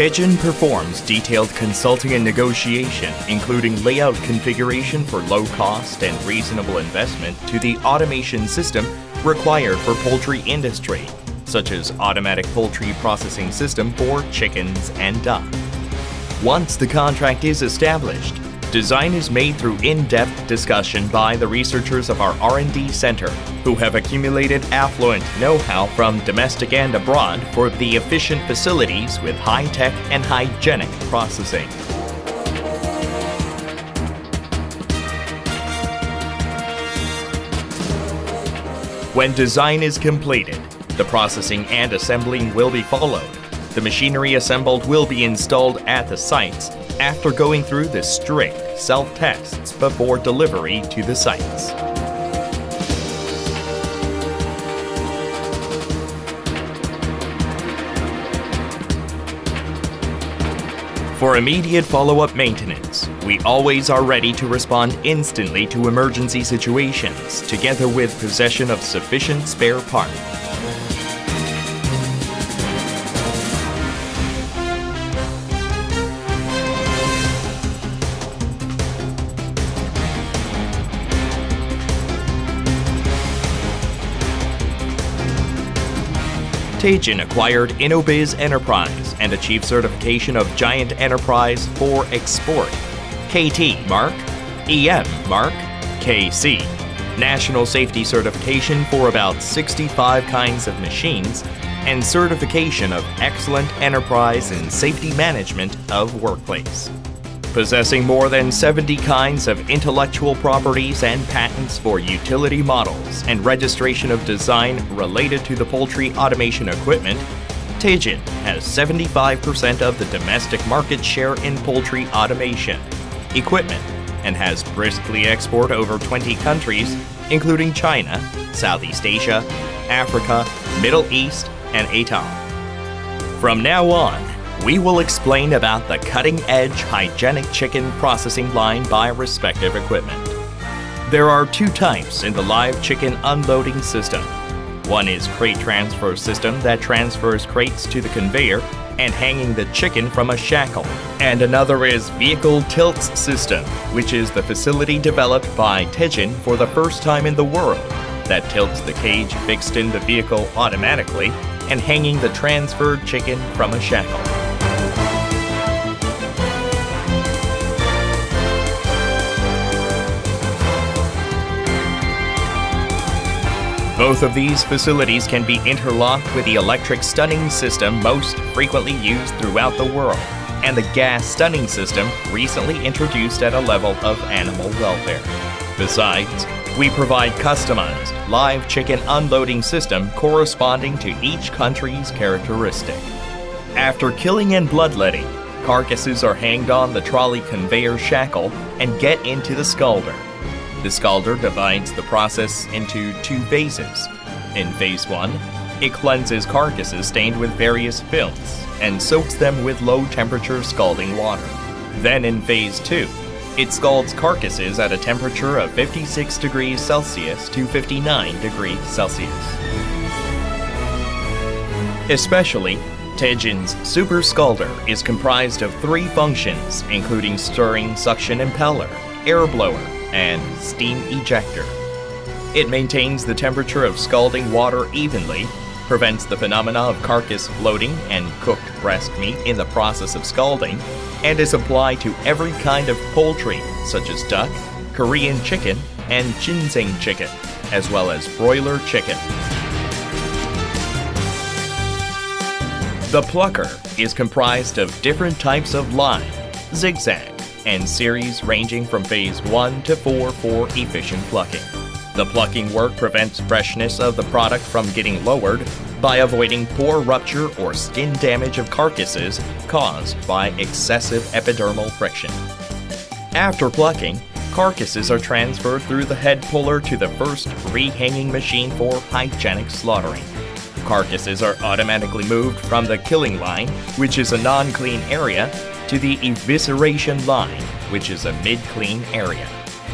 Taejin performs detailed consulting and negotiation, including layout configuration for low cost and reasonable investment to the automation system required for poultry industry, such as automatic poultry processing system for chickens and duck. Once the contract is established, design is made through in-depth discussion by the researchers of our R&D center, who have accumulated affluent know-how from domestic and abroad for the efficient facilities with high-tech and hygienic processing. When design is completed, the processing and assembling will be followed. The machinery assembled will be installed at the sites after going through the strict self-tests before delivery to the sites. For immediate follow-up maintenance, we always are ready to respond instantly to emergency situations, together with possession of sufficient spare parts. Taejin acquired InnoBiz Enterprise and achieved certification of Giant Enterprise for Export, KT Mark, EM Mark, KC, National Safety Certification for about 65 kinds of machines, and certification of Excellent Enterprise in Safety Management of Workplace. Possessing more than 70 kinds of intellectual properties and patents for utility models and registration of design related to the poultry automation equipment, Taejin has 75% of the domestic market share in poultry automation equipment and has briskly export over 20 countries, including China, Southeast Asia, Africa, Middle East, and ATOM. From now on, we will explain about the cutting-edge hygienic chicken processing line by respective equipment. There are two types in the live chicken unloading system. One is crate transfer system that transfers crates to the conveyor and hanging the chicken from a shackle. And another is vehicle tilts system, which is the facility developed by Taejin for the first time in the world that tilts the cage fixed in the vehicle automatically and hanging the transferred chicken from a shackle. Both of these facilities can be interlocked with the electric stunning system most frequently used throughout the world, and the gas stunning system recently introduced at a level of animal welfare. Besides, we provide customized live chicken unloading system corresponding to each country's characteristic. After killing and bloodletting, carcasses are hanged on the trolley conveyor shackle and get into the scalder. The scalder divides the process into two phases. In phase 1, it cleanses carcasses stained with various films and soaks them with low-temperature scalding water. Then in phase 2, it scalds carcasses at a temperature of 56 degrees Celsius to 59 degrees Celsius. Especially, Taejin's Super Scalder is comprised of 3 functions, including stirring suction impeller, air blower, and steam ejector. It maintains the temperature of scalding water evenly, prevents the phenomena of carcass floating and cooked breast meat in the process of scalding, and is applied to every kind of poultry, such as duck, Korean chicken, and ginseng chicken, as well as broiler chicken. The plucker is comprised of different types of line, zigzag, and series ranging from phase 1 to 4 for efficient plucking. The plucking work prevents freshness of the product from getting lowered by avoiding pore rupture or skin damage of carcasses caused by excessive epidermal friction. After plucking, carcasses are transferred through the head puller to the first rehanging machine for hygienic slaughtering. Carcasses are automatically moved from the killing line, which is a non-clean area, to the evisceration line, which is a mid-clean area.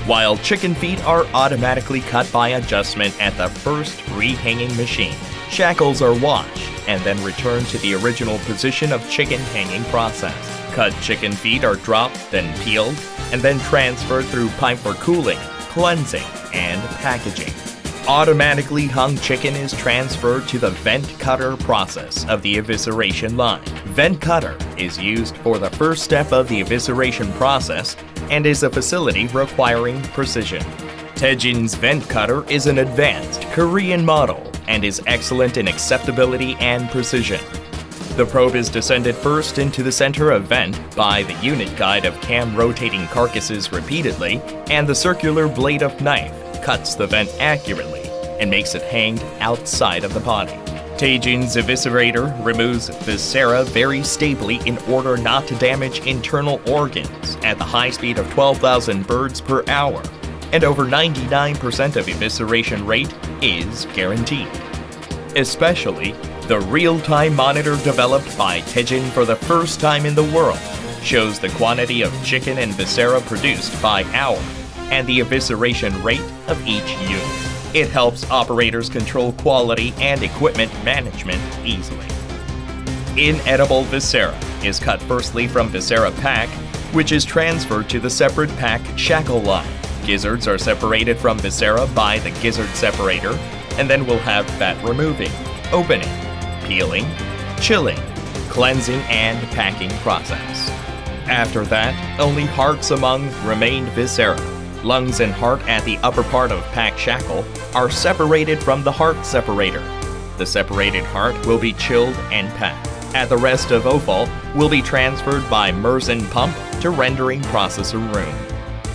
While chicken feet are automatically cut by adjustment at the first rehanging machine, Shackles are washed and then returned to the original position of chicken hanging process. Cut chicken feet are dropped, then peeled, and then transferred through pipe for cooling, cleansing, and packaging. Automatically hung chicken is transferred to the vent cutter process of the evisceration line. Vent cutter is used for the first step of the evisceration process and is a facility requiring precision. Taejin's vent cutter is an advanced Korean model and is excellent in acceptability and precision. The probe is descended first into the center of vent by the unit guide of cam rotating carcasses repeatedly, and the circular blade of knife cuts the vent accurately and makes it hang outside of the body. Taejin's eviscerator removes viscera very stably in order not to damage internal organs at the high speed of 12,000 birds per hour, and over 99% of evisceration rate is guaranteed. Especially, the real-time monitor developed by Taejin for the first time in the world shows the quantity of chicken and viscera produced by hour and the evisceration rate of each unit. It helps operators control quality and equipment management easily. Inedible viscera is cut firstly from viscera pack, which is transferred to the separate pack shackle line. Gizzards are separated from viscera by the gizzard separator, and then we'll have fat removing, opening, peeling, chilling, cleansing, and packing process. After that, only hearts among remained viscera. Lungs and heart at the upper part of pack shackle are separated from the heart separator. The separated heart will be chilled and packed. At the rest of offal will be transferred by Mersen pump to rendering processor room.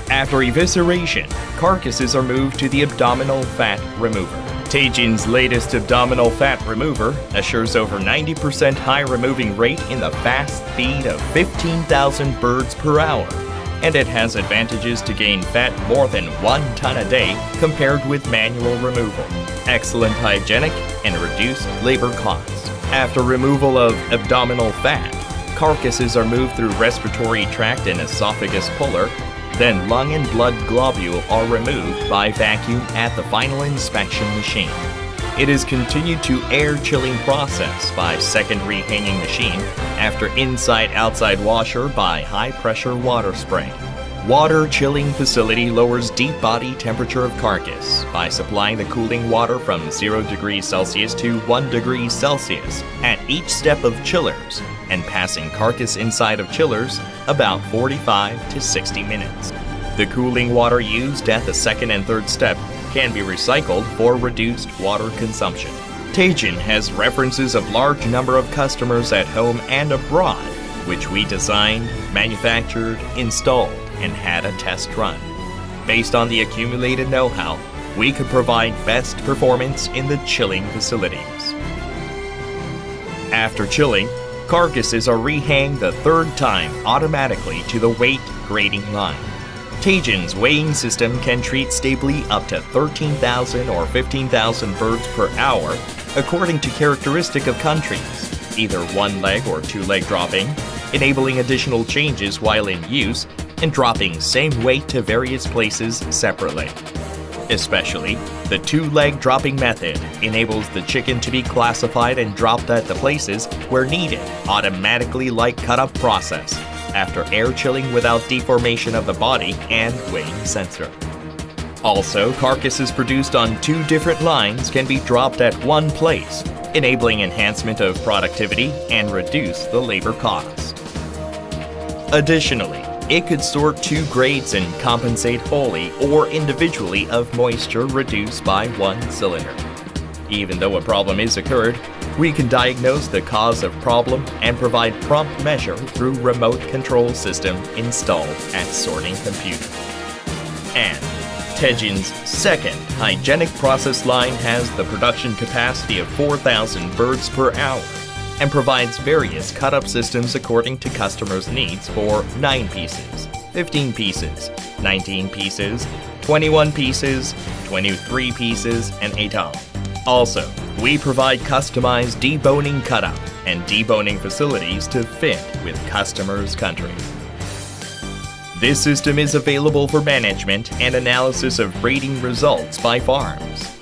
After evisceration, carcasses are moved to the abdominal fat remover. Taejin's latest abdominal fat remover assures over 90% high removing rate in the fast feed of 15,000 birds per hour, and it has advantages to gain fat more than 1 ton a day compared with manual removal. Excellent hygienic and reduced labor costs. After removal of abdominal fat, carcasses are moved through respiratory tract and esophagus puller. Then lung and blood globule are removed by vacuum at the final inspection machine. It is continued to air chilling process by secondary hanging machine after inside-outside washer by high-pressure water spray. Water chilling facility lowers deep body temperature of carcass by supplying the cooling water from 0 degrees Celsius to 1 degree Celsius at each step of chillers, and passing carcass inside of chillers about 45 to 60 minutes. The cooling water used at the second and third step can be recycled for reduced water consumption. Taejin has references of large number of customers at home and abroad, which we designed, manufactured, installed, and had a test run. Based on the accumulated know-how, we could provide best performance in the chilling facilities. After chilling, carcasses are rehanged the third time automatically to the weight grading line. Taejin's weighing system can treat stably up to 13,000 or 15,000 birds per hour according to characteristic of countries, either one leg or two leg dropping, enabling additional changes while in use, and dropping same weight to various places separately. Especially, the two-leg dropping method enables the chicken to be classified and dropped at the places where needed, automatically like cut-up process, after air chilling without deformation of the body and weighing sensor. Also, carcasses produced on 2 different lines can be dropped at one place, enabling enhancement of productivity and reduce the labor cost. Additionally, it could sort 2 grades and compensate wholly or individually of moisture reduced by 1 cylinder. Even though a problem is occurred, we can diagnose the cause of problem and provide prompt measure through remote control system installed at sorting computer. And Taejin's second hygienic process line has the production capacity of 4,000 birds per hour and provides various cut-up systems according to customers' needs for 9 pieces, 15 pieces, 19 pieces, 21 pieces, 23 pieces, and 8 all. Also, we provide customized deboning cut-up and deboning facilities to fit with customers' countries. This system is available for management and analysis of breeding results by farms.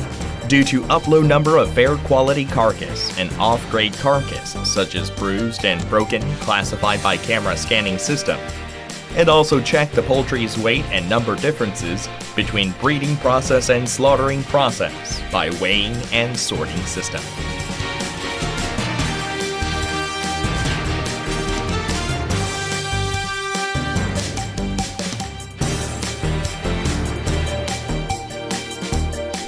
Due to upload number of fair quality carcass and off-grade carcass, such as bruised and broken, classified by camera scanning system, and also check the poultry's weight and number differences between breeding process and slaughtering process by weighing and sorting system.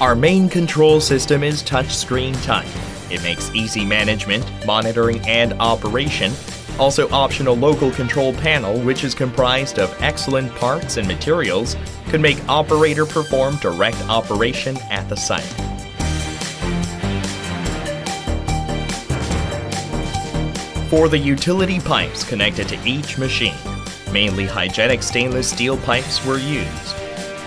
Our main control system is touchscreen type. It makes easy management, monitoring, and operation. Also optional local control panel, which is comprised of excellent parts and materials, could make operator perform direct operation at the site. For the utility pipes connected to each machine, mainly hygienic stainless steel pipes were used.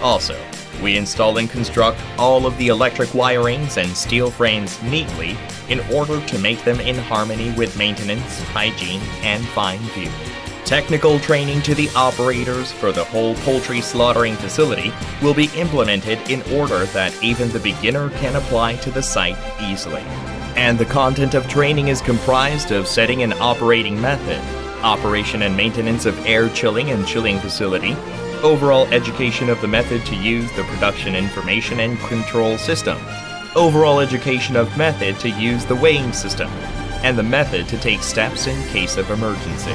Also, we install and construct all of the electric wirings and steel frames neatly in order to make them in harmony with maintenance, hygiene, and fine view. Technical training to the operators for the whole poultry slaughtering facility will be implemented in order that even the beginner can apply to the site easily. And the content of training is comprised of setting an operating method, operation and maintenance of air chilling and chilling facility, overall education of the method to use the production information and control system, overall education of method to use the weighing system, and the method to take steps in case of emergency.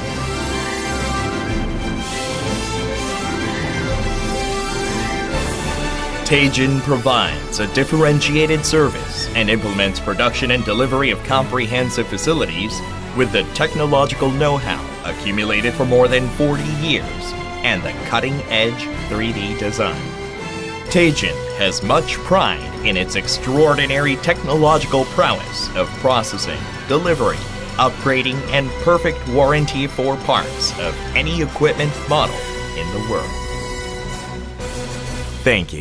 Taejin provides a differentiated service and implements production and delivery of comprehensive facilities with the technological know-how accumulated for more than 40 years and the cutting-edge 3D design. Taejin has much pride in its extraordinary technological prowess of processing, delivery, upgrading, and perfect warranty for parts of any equipment model in the world. Thank you.